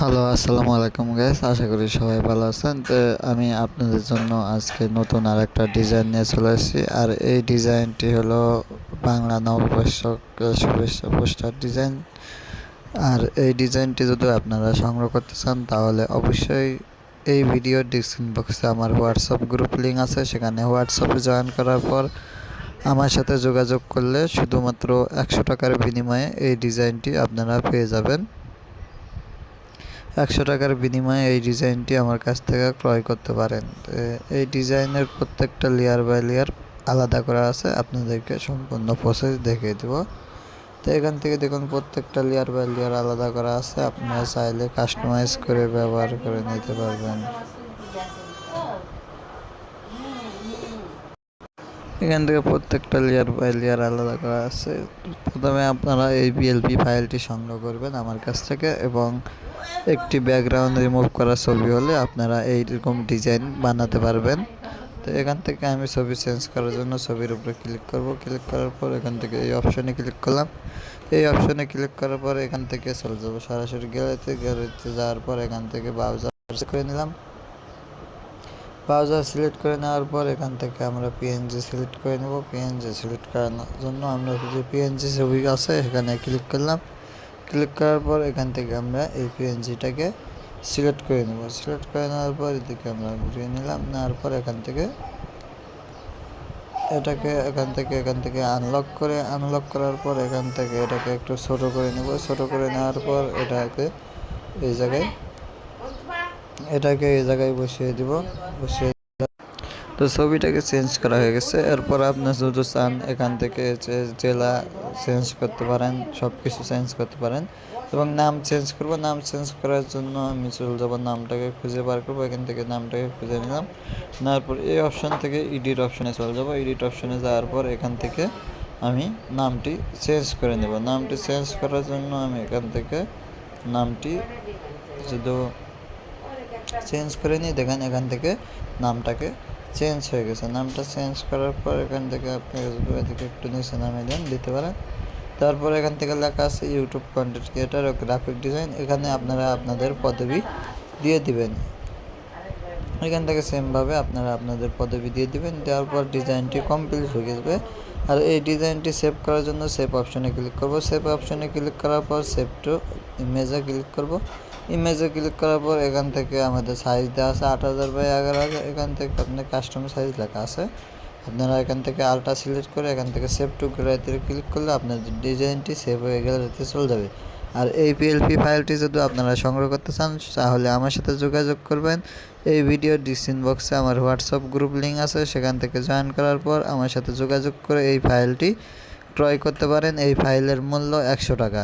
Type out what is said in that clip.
Hello, আসসালামু আলাইকুম guys. আশা করি সবাই ভালো আছেন। তো আমি আপনাদের জন্য আজকে নতুন আরেকটা ডিজাইন নিয়ে চলে এসেছি। আর এই ডিজাইনটি হলো বাংলা নববর্ষকে শুভেচ্ছা পোস্টার ডিজাইন। আর এই ডিজাইনটি যদি আপনারা সংগ্রহ করতে চান তাহলে অবশ্যই এই ভিডিওর ডিসক্রিপশন বক্সে আমার হোয়াটসঅ্যাপ গ্রুপ লিঙ্ক আছে, সেখানে হোয়াটসঅ্যাপে জয়েন করার পর আমার সাথে যোগাযোগ করলে শুধুমাত্র 100 টাকার বিনিময়ে এই ডিজাইনটি আপনারা পেয়ে যাবেন। 100 টাকার বিনিময়ে এই ডিজাইনটি আমার কাছ থেকে ক্রয় করতে পারেন। এই ডিজাইনের প্রত্যেকটা লেয়ার বাই লেয়ার আলাদা করা আছে, আপনাদেরকে সম্পূর্ণ প্রসেস দেখিয়ে দেব। তো এখান থেকে দেখুন প্রত্যেকটা লেয়ার বাই লেয়ার আলাদা করা আছে, আপনারা চাইলে কাস্টমাইজ করে ব্যবহার করে নিতে পারবেন। এখান থেকে প্রত্যেকটা লেয়ার বাই লেয়ার আলাদা করা আছে। প্রথমে আপনারা এই বিএলপি ফাইলটি সংগ্রহ করবেন আমার কাছ থেকে, এবং একটি ব্যাকগ্রাউন্ড রিমুভ করা ছবি হলে আপনারা এইরকম ডিজাইন বানাতে পারবেন। তো এখান থেকে আমি ছবি চেঞ্জ করার জন্য ছবির উপরে ক্লিক করব। ক্লিক করার পর এখান থেকে এই অপশানে ক্লিক করলাম। এই অপশানে ক্লিক করার পর এখান থেকে চলে যাব সরাসরি গ্যালারিতে যাওয়ার পর এখান থেকে ব্রাউজার করে নিলাম। ব্রাউজার সিলেক্ট করে নেওয়ার পর এখান থেকে আমরা পিএনজি সিলেক্ট করে নেব। পিএনজি সিলেক্ট করার জন্য আমরা যে পিএনজি ছবি আছে এখানে ক্লিক করলাম। ক্লিক করার পর এখান থেকে আমরা এই পিএনজিটাকে সিলেক্ট করে নেব। সিলেক্ট করে নেওয়ার পর এদিকে আমরা ঘুরিয়ে নিলাম। নেওয়ার পর এখান থেকে এটাকে আনলক করার পর এখান থেকে এটাকে একটু ছোট করে নেব। ছোট করে নেওয়ার পর এই জায়গায় বসিয়ে দিব। তো ছবিটাকে চেঞ্জ করা হয়ে গেছে। এরপর আপনি যদি চান এখান থেকে জেলা চেঞ্জ করতে পারেন, সব কিছু চেঞ্জ করতে পারেন। এবং নাম চেঞ্জ করব। নাম চেঞ্জ করার জন্য আমি চলে যাব, নামটাকে খুঁজে বার করবো। এখান থেকে নামটাকে খুঁজে নিলাম। নেওয়ার পর এই অপশান থেকে এডিট অপশানে চলে যাব। এডিট অপশানে যাওয়ার পর এখান থেকে আমি নামটি চেঞ্জ করে নেব। নামটি চেঞ্জ করার জন্য আমি এখান থেকে নামটি যদি চেঞ্জ করে নিই, দেখেন এখান থেকে নামটাকে চেঞ্জ হয়ে গেছে। নামটা চেঞ্জ করার পর এখান থেকে আপনি এদিকে একটু নিচে নামিয়ে দেন, দিতে পারেন। তারপর এখান থেকে লেখা আছে ইউটিউব কন্টেন্ট ক্রিয়েটার ও গ্রাফিক ডিজাইন। এখানে আপনারা আপনাদের পদবি দিয়ে দিবেন। এখান থেকে সেমভাবে আপনারা আপনাদের পদবি দিয়ে দিবেন। দেওয়ার পর ডিজাইনটি কমপ্লিট হয়ে যাবে। আর এই ডিজাইনটি সেভ করার জন্য সেভ অপশনে ক্লিক করব। সেভ অপশনে ক্লিক করার পর সেভ টু ইমেজে ক্লিক করব। ইমেজে ক্লিক করার পর এখান থেকে আমাদের সাইজ দেওয়া আছে 8000 বাই 11000। এখান থেকে আপনার কাস্টম সাইজ লেখা আছে, আপনারা এখান থেকে আলট্রা সিলেক্ট করে এখান থেকে সেভ টু গ্যালারিতে ক্লিক করলে আপনাদের ডিজাইনটি সেভ হয়ে গ্যালারিতে চলে যাবে। আর এই পিএলপি ফাইলটি যদি আপনারা সংগ্রহ করতে চান তাহলে আমার সাথে যোগাযোগ করবেন। এই ভিডিওর ডিসক্রিপশন বক্সে আমার হোয়াটসঅ্যাপ গ্রুপ লিঙ্ক আছে, সেখান থেকে জয়েন করার পর আমার সাথে যোগাযোগ করে এই ফাইলটি ক্রয় করতে পারেন। এই ফাইলের মূল্য 100 টাকা।